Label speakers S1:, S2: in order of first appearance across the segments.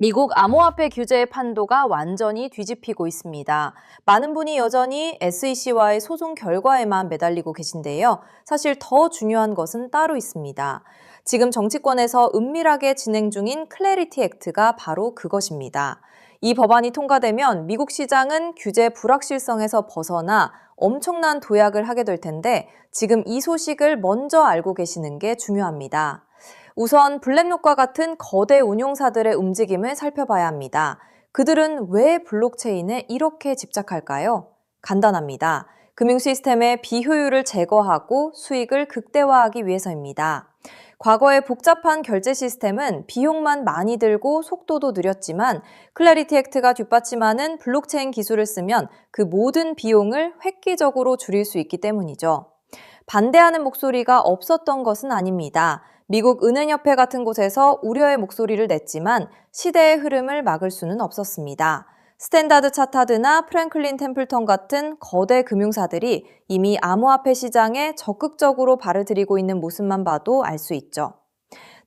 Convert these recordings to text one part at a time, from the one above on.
S1: 미국 암호화폐 규제의 판도가 완전히 뒤집히고 있습니다. 많은 분이 여전히 SEC와의 소송 결과에만 매달리고 계신데요. 사실 더 중요한 것은 따로 있습니다. 지금 정치권에서 은밀하게 진행 중인 클래리티 액트가 바로 그것입니다. 이 법안이 통과되면 미국 시장은 규제 불확실성에서 벗어나 엄청난 도약을 하게 될 텐데 지금 이 소식을 먼저 알고 계시는 게 중요합니다. 우선 블랙록과 같은 거대 운용사들의 움직임을 살펴봐야 합니다. 그들은 왜 블록체인에 이렇게 집착할까요? 간단합니다. 금융 시스템의 비효율을 제거하고 수익을 극대화하기 위해서입니다. 과거의 복잡한 결제 시스템은 비용만 많이 들고 속도도 느렸지만 클래리티 액트가 뒷받침하는 블록체인 기술을 쓰면 그 모든 비용을 획기적으로 줄일 수 있기 때문이죠. 반대하는 목소리가 없었던 것은 아닙니다. 미국 은행협회 같은 곳에서 우려의 목소리를 냈지만 시대의 흐름을 막을 수는 없었습니다. 스탠다드 차타드나 프랭클린 템플턴 같은 거대 금융사들이 이미 암호화폐 시장에 적극적으로 발을 들이고 있는 모습만 봐도 알 수 있죠.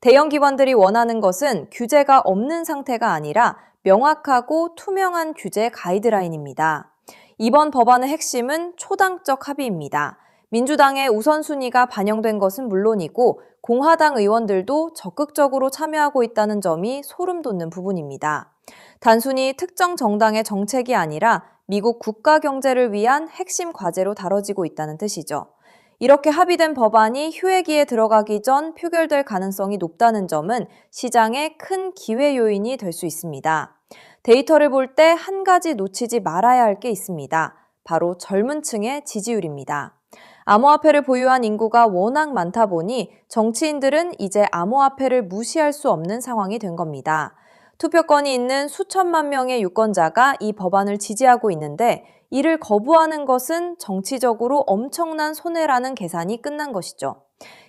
S1: 대형 기관들이 원하는 것은 규제가 없는 상태가 아니라 명확하고 투명한 규제 가이드라인입니다. 이번 법안의 핵심은 초당적 합의입니다. 민주당의 우선순위가 반영된 것은 물론이고 공화당 의원들도 적극적으로 참여하고 있다는 점이 소름 돋는 부분입니다. 단순히 특정 정당의 정책이 아니라 미국 국가 경제를 위한 핵심 과제로 다뤄지고 있다는 뜻이죠. 이렇게 합의된 법안이 휴회기에 들어가기 전 표결될 가능성이 높다는 점은 시장의 큰 기회 요인이 될 수 있습니다. 데이터를 볼 때 한 가지 놓치지 말아야 할 게 있습니다. 바로 젊은 층의 지지율입니다. 암호화폐를 보유한 인구가 워낙 많다 보니 정치인들은 이제 암호화폐를 무시할 수 없는 상황이 된 겁니다. 투표권이 있는 수천만 명의 유권자가 이 법안을 지지하고 있는데 이를 거부하는 것은 정치적으로 엄청난 손해라는 계산이 끝난 것이죠.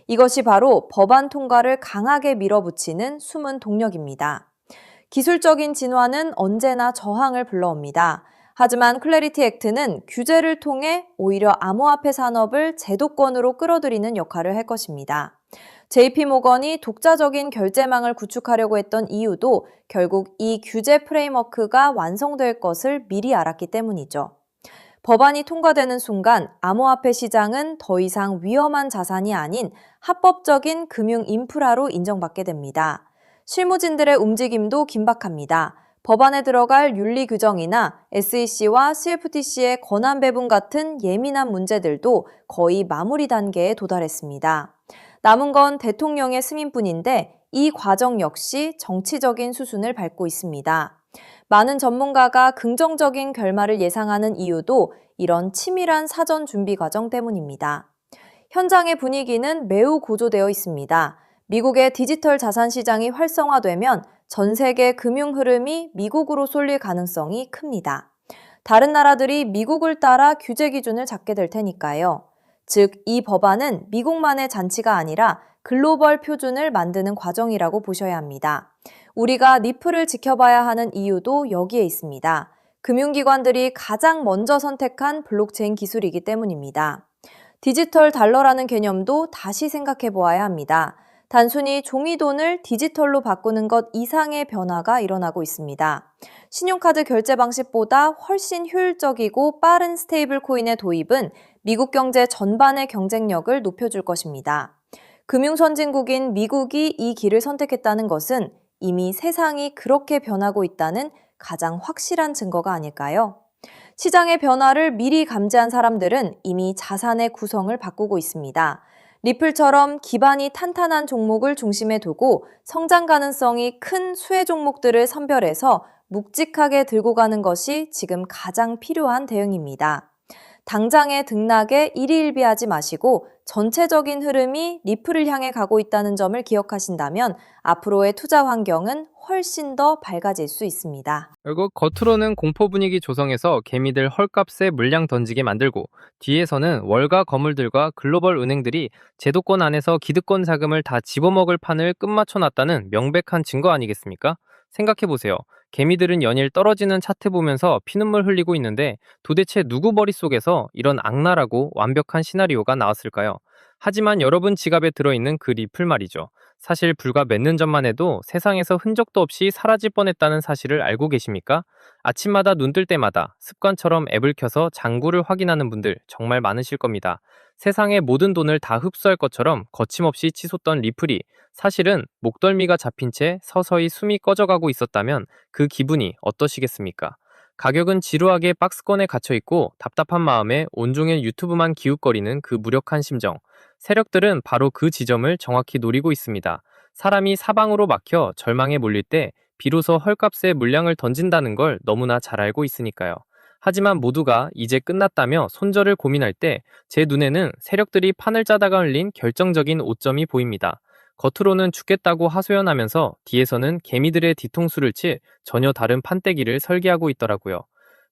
S1: 이것이 바로 법안 통과를 강하게 밀어붙이는 숨은 동력입니다. 기술적인 진화는 언제나 저항을 불러옵니다. 하지만 클래리티 액트는 규제를 통해 오히려 암호화폐 산업을 제도권으로 끌어들이는 역할을 할 것입니다. JP모건이 독자적인 결제망을 구축하려고 했던 이유도 결국 이 규제 프레임워크가 완성될 것을 미리 알았기 때문이죠. 법안이 통과되는 순간 암호화폐 시장은 더 이상 위험한 자산이 아닌 합법적인 금융 인프라로 인정받게 됩니다. 실무진들의 움직임도 긴박합니다. 법안에 들어갈 윤리 규정이나 SEC와 CFTC의 권한 배분 같은 예민한 문제들도 거의 마무리 단계에 도달했습니다. 남은 건 대통령의 승인뿐인데 이 과정 역시 정치적인 수순을 밟고 있습니다. 많은 전문가가 긍정적인 결말을 예상하는 이유도 이런 치밀한 사전 준비 과정 때문입니다. 현장의 분위기는 매우 고조되어 있습니다. 미국의 디지털 자산 시장이 활성화되면 전 세계 금융 흐름이 미국으로 쏠릴 가능성이 큽니다. 다른 나라들이 미국을 따라 규제 기준을 잡게 될 테니까요. 즉, 이 법안은 미국만의 잔치가 아니라 글로벌 표준을 만드는 과정이라고 보셔야 합니다. 우리가 리플을 지켜봐야 하는 이유도 여기에 있습니다. 금융기관들이 가장 먼저 선택한 블록체인 기술이기 때문입니다. 디지털 달러라는 개념도 다시 생각해 보아야 합니다. 단순히 종이돈을 디지털로 바꾸는 것 이상의 변화가 일어나고 있습니다. 신용카드 결제 방식보다 훨씬 효율적이고 빠른 스테이블 코인의 도입은 미국 경제 전반의 경쟁력을 높여줄 것입니다. 금융 선진국인 미국이 이 길을 선택했다는 것은 이미 세상이 그렇게 변하고 있다는 가장 확실한 증거가 아닐까요? 시장의 변화를 미리 감지한 사람들은 이미 자산의 구성을 바꾸고 있습니다. 리플처럼 기반이 탄탄한 종목을 중심에 두고 성장 가능성이 큰 수혜 종목들을 선별해서 묵직하게 들고 가는 것이 지금 가장 필요한 대응입니다. 당장의 등락에 일희일비하지 마시고 전체적인 흐름이 리플을 향해 가고 있다는 점을 기억하신다면 앞으로의 투자 환경은 훨씬 더 밝아질 수 있습니다.
S2: 결국 겉으로는 공포 분위기 조성해서 개미들 헐값에 물량 던지게 만들고 뒤에서는 월가 거물들과 글로벌 은행들이 제도권 안에서 기득권 자금을 다 집어먹을 판을 끝마쳐놨다는 명백한 증거 아니겠습니까? 생각해보세요. 개미들은 연일 떨어지는 차트 보면서 피눈물 흘리고 있는데 도대체 누구 머릿속에서 이런 악랄하고 완벽한 시나리오가 나왔을까요? 하지만 여러분 지갑에 들어있는 그 리플 말이죠. 사실 불과 몇 년 전만 해도 세상에서 흔적도 없이 사라질 뻔했다는 사실을 알고 계십니까? 아침마다 눈 뜰 때마다 습관처럼 앱을 켜서 장부를 확인하는 분들 정말 많으실 겁니다. 세상의 모든 돈을 다 흡수할 것처럼 거침없이 치솟던 리플이 사실은 목덜미가 잡힌 채 서서히 숨이 꺼져가고 있었다면 그 기분이 어떠시겠습니까? 가격은 지루하게 박스권에 갇혀 있고 답답한 마음에 온종일 유튜브만 기웃거리는 그 무력한 심정. 세력들은 바로 그 지점을 정확히 노리고 있습니다. 사람이 사방으로 막혀 절망에 몰릴 때 비로소 헐값에 물량을 던진다는 걸 너무나 잘 알고 있으니까요. 하지만 모두가 이제 끝났다며 손절을 고민할 때 제 눈에는 세력들이 판을 짜다가 흘린 결정적인 오점이 보입니다. 겉으로는 죽겠다고 하소연하면서 뒤에서는 개미들의 뒤통수를 칠 전혀 다른 판때기를 설계하고 있더라고요.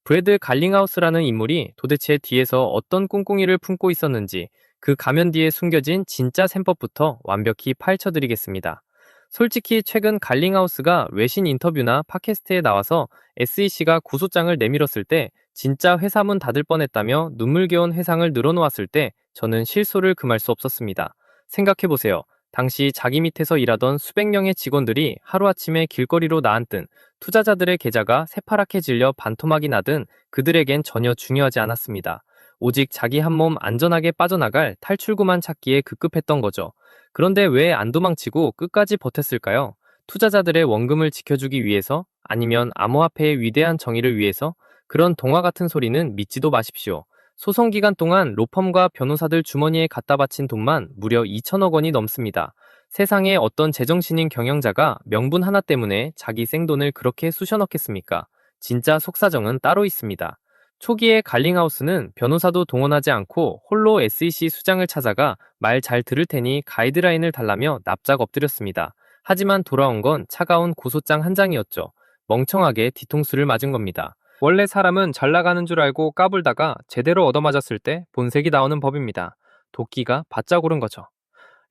S2: 브래드 갈링하우스라는 인물이 도대체 뒤에서 어떤 꿍꿍이를 품고 있었는지 그 가면 뒤에 숨겨진 진짜 셈법부터 완벽히 파헤쳐드리겠습니다. 솔직히 최근 갈링하우스가 외신 인터뷰나 팟캐스트에 나와서 SEC가 고소장을 내밀었을 때 진짜 회사 문 닫을 뻔했다며 눈물겨운 회상을 늘어놓았을 때 저는 실소를 금할 수 없었습니다. 생각해보세요. 당시 자기 밑에서 일하던 수백 명의 직원들이 하루아침에 길거리로 나앉든 투자자들의 계좌가 새파랗게 질려 반토막이 나든 그들에겐 전혀 중요하지 않았습니다. 오직 자기 한 몸 안전하게 빠져나갈 탈출구만 찾기에 급급했던 거죠. 그런데 왜 안 도망치고 끝까지 버텼을까요? 투자자들의 원금을 지켜주기 위해서? 아니면 암호화폐의 위대한 정의를 위해서? 그런 동화 같은 소리는 믿지도 마십시오. 소송 기간 동안 로펌과 변호사들 주머니에 갖다 바친 돈만 무려 2천억 원이 넘습니다. 세상에 어떤 제정신인 경영자가 명분 하나 때문에 자기 생돈을 그렇게 쑤셔넣겠습니까? 진짜 속사정은 따로 있습니다. 초기에 갈링하우스는 변호사도 동원하지 않고 홀로 SEC 수장을 찾아가 말 잘 들을 테니 가이드라인을 달라며 납작 엎드렸습니다. 하지만 돌아온 건 차가운 고소장 한 장이었죠. 멍청하게 뒤통수를 맞은 겁니다. 원래 사람은 잘 나가는 줄 알고 까불다가 제대로 얻어맞았을 때 본색이 나오는 법입니다. 도끼가 바짝 오른 거죠.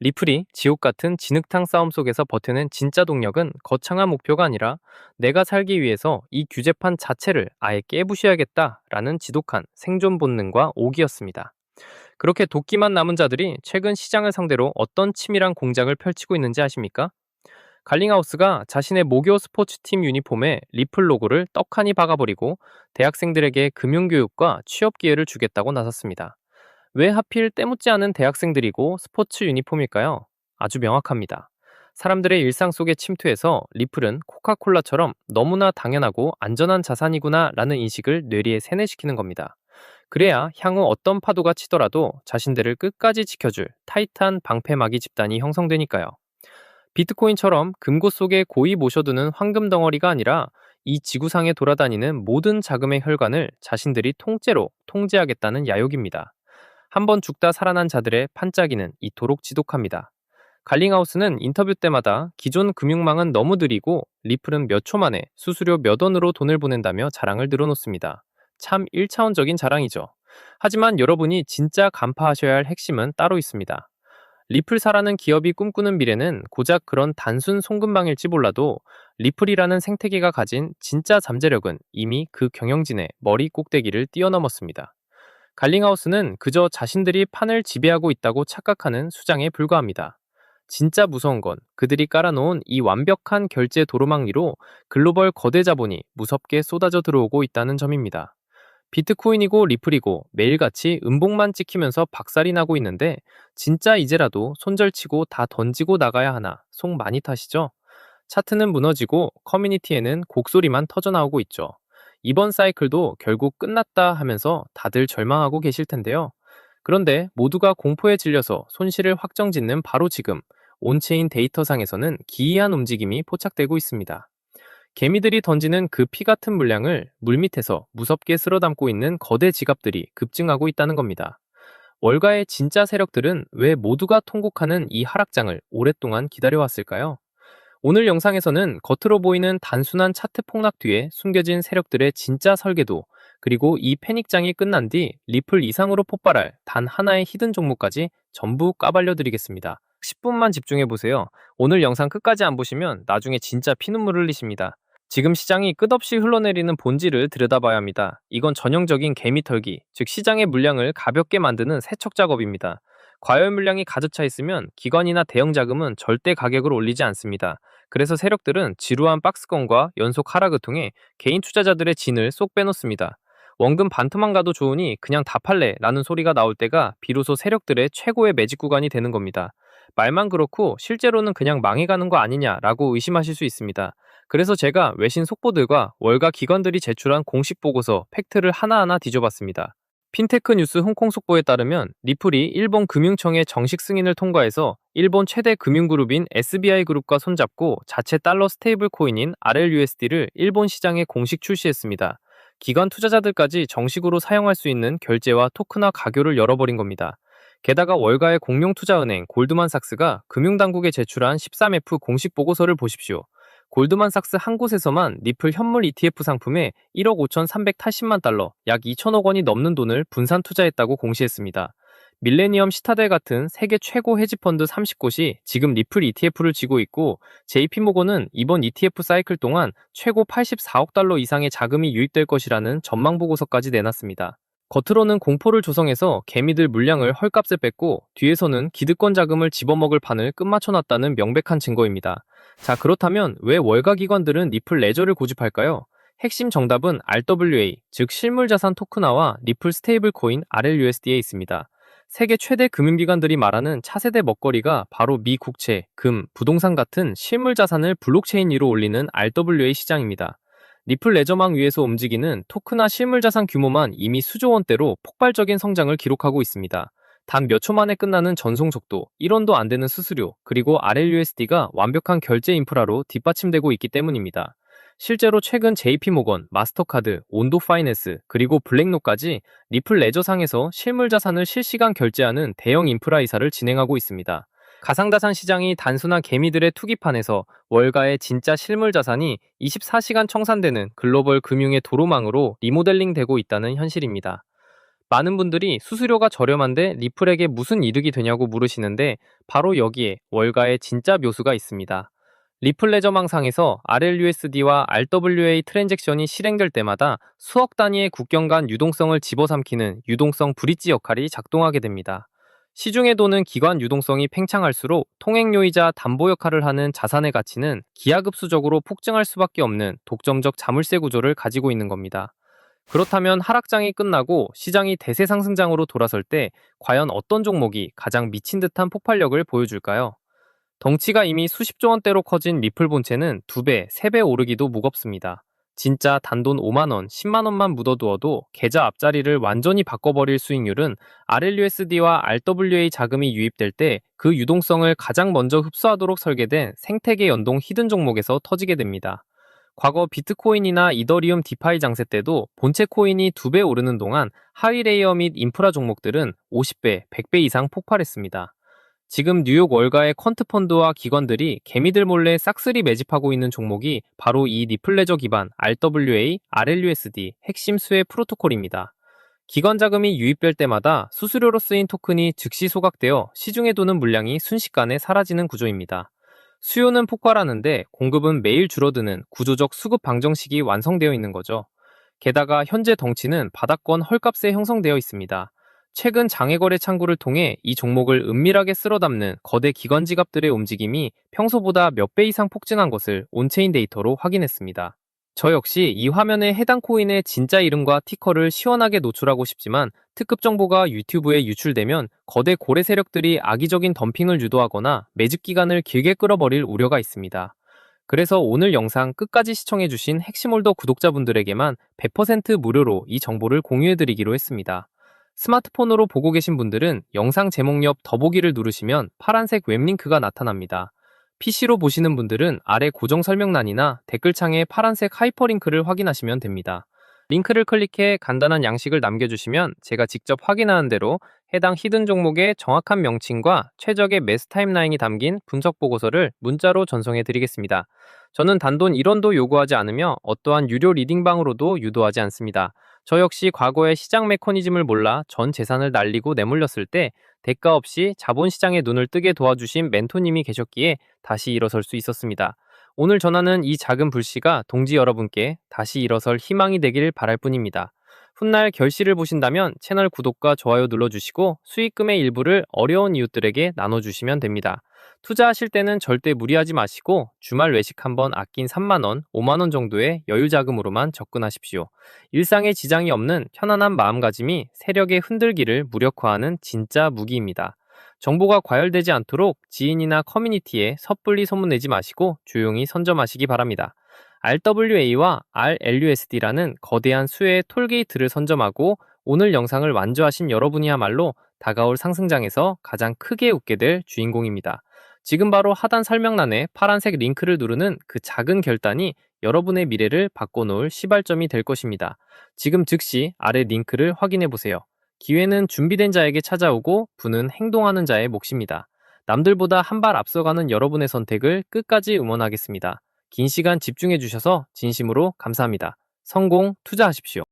S2: 리플이 지옥 같은 진흙탕 싸움 속에서 버텨낸 진짜 동력은 거창한 목표가 아니라 내가 살기 위해서 이 규제판 자체를 아예 깨부셔야겠다라는 지독한 생존 본능과 오기였습니다. 그렇게 도끼만 남은 자들이 최근 시장을 상대로 어떤 치밀한 공작을 펼치고 있는지 아십니까? 갈링하우스가 자신의 모교 스포츠팀 유니폼에 리플 로고를 떡하니 박아버리고 대학생들에게 금융교육과 취업 기회를 주겠다고 나섰습니다. 왜 하필 때묻지 않은 대학생들이고 스포츠 유니폼일까요? 아주 명확합니다. 사람들의 일상 속에 침투해서 리플은 코카콜라처럼 너무나 당연하고 안전한 자산이구나 라는 인식을 뇌리에 세뇌시키는 겁니다. 그래야 향후 어떤 파도가 치더라도 자신들을 끝까지 지켜줄 타이트한 방패막이 집단이 형성되니까요. 비트코인처럼 금고 속에 고이 모셔두는 황금 덩어리가 아니라 이 지구상에 돌아다니는 모든 자금의 혈관을 자신들이 통째로 통제하겠다는 야욕입니다. 한번 죽다 살아난 자들의 판짜기는 이토록 지독합니다. 갈링하우스는 인터뷰 때마다 기존 금융망은 너무 느리고 리플은 몇 초 만에 수수료 몇 원으로 돈을 보낸다며 자랑을 늘어놓습니다. 참 1차원적인 자랑이죠. 하지만 여러분이 진짜 간파하셔야 할 핵심은 따로 있습니다. 리플사라는 기업이 꿈꾸는 미래는 고작 그런 단순 송금망일지 몰라도 리플이라는 생태계가 가진 진짜 잠재력은 이미 그 경영진의 머리 꼭대기를 뛰어넘었습니다. 갈링하우스는 그저 자신들이 판을 지배하고 있다고 착각하는 수장에 불과합니다. 진짜 무서운 건 그들이 깔아놓은 이 완벽한 결제 도로망 위로 글로벌 거대 자본이 무섭게 쏟아져 들어오고 있다는 점입니다. 비트코인이고 리플이고 매일같이 음봉만 찍히면서 박살이 나고 있는데 진짜 이제라도 손절치고 다 던지고 나가야 하나 속 많이 타시죠? 차트는 무너지고 커뮤니티에는 곡소리만 터져나오고 있죠. 이번 사이클도 결국 끝났다 하면서 다들 절망하고 계실 텐데요. 그런데 모두가 공포에 질려서 손실을 확정짓는 바로 지금 온체인 데이터상에서는 기이한 움직임이 포착되고 있습니다. 개미들이 던지는 그 피 같은 물량을 물밑에서 무섭게 쓸어담고 있는 거대 지갑들이 급증하고 있다는 겁니다. 월가의 진짜 세력들은 왜 모두가 통곡하는 이 하락장을 오랫동안 기다려왔을까요? 오늘 영상에서는 겉으로 보이는 단순한 차트 폭락 뒤에 숨겨진 세력들의 진짜 설계도, 그리고 이 패닉장이 끝난 뒤 리플 이상으로 폭발할 단 하나의 히든 종목까지 전부 까발려드리겠습니다. 10분만 집중해보세요. 오늘 영상 끝까지 안 보시면 나중에 진짜 피눈물 흘리십니다. 지금 시장이 끝없이 흘러내리는 본질을 들여다봐야 합니다. 이건 전형적인 개미 털기, 즉 시장의 물량을 가볍게 만드는 세척 작업입니다. 과열 물량이 가득 차 있으면 기관이나 대형 자금은 절대 가격을 올리지 않습니다. 그래서 세력들은 지루한 박스권과 연속 하락을 통해 개인 투자자들의 진을 쏙 빼놓습니다. 원금 반토막 가도 좋으니 그냥 다 팔래 라는 소리가 나올 때가 비로소 세력들의 최고의 매직 구간이 되는 겁니다. 말만 그렇고 실제로는 그냥 망해가는 거 아니냐라고 의심하실 수 있습니다. 그래서 제가 외신 속보들과 월가 기관들이 제출한 공식 보고서 팩트를 하나하나 뒤져봤습니다. 핀테크 뉴스 홍콩 속보에 따르면 리플이 일본 금융청의 정식 승인을 통과해서 일본 최대 금융그룹인 SBI 그룹과 손잡고 자체 달러 스테이블 코인인 RLUSD를 일본 시장에 공식 출시했습니다. 기관 투자자들까지 정식으로 사용할 수 있는 결제와 토큰화 가교를 열어버린 겁니다. 게다가 월가의 공룡 투자은행 골드만삭스가 금융당국에 제출한 13F 공식 보고서를 보십시오. 골드만삭스 한 곳에서만 리플 현물 ETF 상품에 1억 5,380만 달러, 약 2천억 원이 넘는 돈을 분산 투자했다고 공시했습니다. 밀레니엄 시타델 같은 세계 최고 헤지펀드 30곳이 지금 리플 ETF를 쥐고 있고 JP모건은 이번 ETF 사이클 동안 최고 84억 달러 이상의 자금이 유입될 것이라는 전망 보고서까지 내놨습니다. 겉으로는 공포를 조성해서 개미들 물량을 헐값에 뺐고 뒤에서는 기득권 자금을 집어먹을 판을 끝마쳐놨다는 명백한 증거입니다. 자, 그렇다면 왜 월가 기관들은 리플 레저를 고집할까요? 핵심 정답은 RWA, 즉 실물자산 토큰화와 리플 스테이블 코인 RLUSD에 있습니다. 세계 최대 금융기관들이 말하는 차세대 먹거리가 바로 미 국채, 금, 부동산 같은 실물자산을 블록체인 위로 올리는 RWA 시장입니다. 리플 레저망 위에서 움직이는 토크나 실물자산 규모만 이미 수조 원대로 폭발적인 성장을 기록하고 있습니다. 단 몇 초 만에 끝나는 전송 속도, 1원도 안 되는 수수료, 그리고 RLUSD가 완벽한 결제 인프라로 뒷받침되고 있기 때문입니다. 실제로 최근 JP모건, 마스터카드, 온도파이낸스, 그리고 블랙록까지 리플 레저상에서 실물자산을 실시간 결제하는 대형 인프라 이사를 진행하고 있습니다. 가상자산 시장이 단순한 개미들의 투기판에서 월가의 진짜 실물자산이 24시간 청산되는 글로벌 금융의 도로망으로 리모델링 되고 있다는 현실입니다. 많은 분들이 수수료가 저렴한데 리플에게 무슨 이득이 되냐고 물으시는데 바로 여기에 월가의 진짜 묘수가 있습니다. 리플 레저망상에서 RLUSD와 RWA 트랜잭션이 실행될 때마다 수억 단위의 국경 간 유동성을 집어삼키는 유동성 브릿지 역할이 작동하게 됩니다. 시중에 도는 기관 유동성이 팽창할수록 통행료이자 담보 역할을 하는 자산의 가치는 기하급수적으로 폭증할 수밖에 없는 독점적 자물쇠 구조를 가지고 있는 겁니다. 그렇다면 하락장이 끝나고 시장이 대세 상승장으로 돌아설 때 과연 어떤 종목이 가장 미친 듯한 폭발력을 보여줄까요? 덩치가 이미 수십조 원대로 커진 리플 본체는 2배, 3배 오르기도 무겁습니다. 진짜 단돈 5만원, 10만원만 묻어두어도 계좌 앞자리를 완전히 바꿔버릴 수익률은 RLUSD와 RWA 자금이 유입될 때 그 유동성을 가장 먼저 흡수하도록 설계된 생태계 연동 히든 종목에서 터지게 됩니다. 과거 비트코인이나 이더리움 디파이 장세 때도 본체 코인이 2배 오르는 동안 하위 레이어 및 인프라 종목들은 50배, 100배 이상 폭발했습니다. 지금 뉴욕 월가의 퀀트펀드와 기관들이 개미들 몰래 싹쓸이 매집하고 있는 종목이 바로 이 리플레저 기반 RWA, RLUSD 핵심 수혜 프로토콜입니다. 기관 자금이 유입될 때마다 수수료로 쓰인 토큰이 즉시 소각되어 시중에 도는 물량이 순식간에 사라지는 구조입니다. 수요는 폭발하는데 공급은 매일 줄어드는 구조적 수급 방정식이 완성되어 있는 거죠. 게다가 현재 덩치는 바닥권 헐값에 형성되어 있습니다. 최근 장외거래 창구를 통해 이 종목을 은밀하게 쓸어담는 거대 기관 지갑들의 움직임이 평소보다 몇 배 이상 폭증한 것을 온체인 데이터로 확인했습니다. 저 역시 이 화면에 해당 코인의 진짜 이름과 티커를 시원하게 노출하고 싶지만 특급 정보가 유튜브에 유출되면 거대 고래 세력들이 악의적인 덤핑을 유도하거나 매집 기간을 길게 끌어버릴 우려가 있습니다. 그래서 오늘 영상 끝까지 시청해주신 핵심홀더 구독자분들에게만 100% 무료로 이 정보를 공유해드리기로 했습니다. 스마트폰으로 보고 계신 분들은 영상 제목 옆 더보기를 누르시면 파란색 웹링크가 나타납니다. PC로 보시는 분들은 아래 고정 설명란이나 댓글창에 파란색 하이퍼링크를 확인하시면 됩니다. 링크를 클릭해 간단한 양식을 남겨주시면 제가 직접 확인하는 대로 해당 히든 종목의 정확한 명칭과 최적의 매수 타임라인이 담긴 분석 보고서를 문자로 전송해 드리겠습니다. 저는 단돈 1원도 요구하지 않으며 어떠한 유료 리딩방으로도 유도하지 않습니다. 저 역시 과거의 시장 메커니즘을 몰라 전 재산을 날리고 내몰렸을 때 대가 없이 자본시장에 눈을 뜨게 도와주신 멘토님이 계셨기에 다시 일어설 수 있었습니다. 오늘 전하는 이 작은 불씨가 동지 여러분께 다시 일어설 희망이 되길 바랄 뿐입니다. 훗날 결실을 보신다면 채널 구독과 좋아요 눌러주시고 수익금의 일부를 어려운 이웃들에게 나눠주시면 됩니다. 투자하실 때는 절대 무리하지 마시고 주말 외식 한번 아낀 3만원, 5만원 정도의 여유 자금으로만 접근하십시오. 일상에 지장이 없는 편안한 마음가짐이 세력의 흔들기를 무력화하는 진짜 무기입니다. 정보가 과열되지 않도록 지인이나 커뮤니티에 섣불리 소문내지 마시고 조용히 선점하시기 바랍니다. RWA와 RLUSD라는 거대한 수의 톨게이트를 선점하고 오늘 영상을 완주하신 여러분이야말로 다가올 상승장에서 가장 크게 웃게 될 주인공입니다. 지금 바로 하단 설명란에 파란색 링크를 누르는 그 작은 결단이 여러분의 미래를 바꿔놓을 시발점이 될 것입니다. 지금 즉시 아래 링크를 확인해 보세요. 기회는 준비된 자에게 찾아오고 부는 행동하는 자의 몫입니다. 남들보다 한 발 앞서가는 여러분의 선택을 끝까지 응원하겠습니다. 긴 시간 집중해 주셔서 진심으로 감사합니다. 성공 투자하십시오.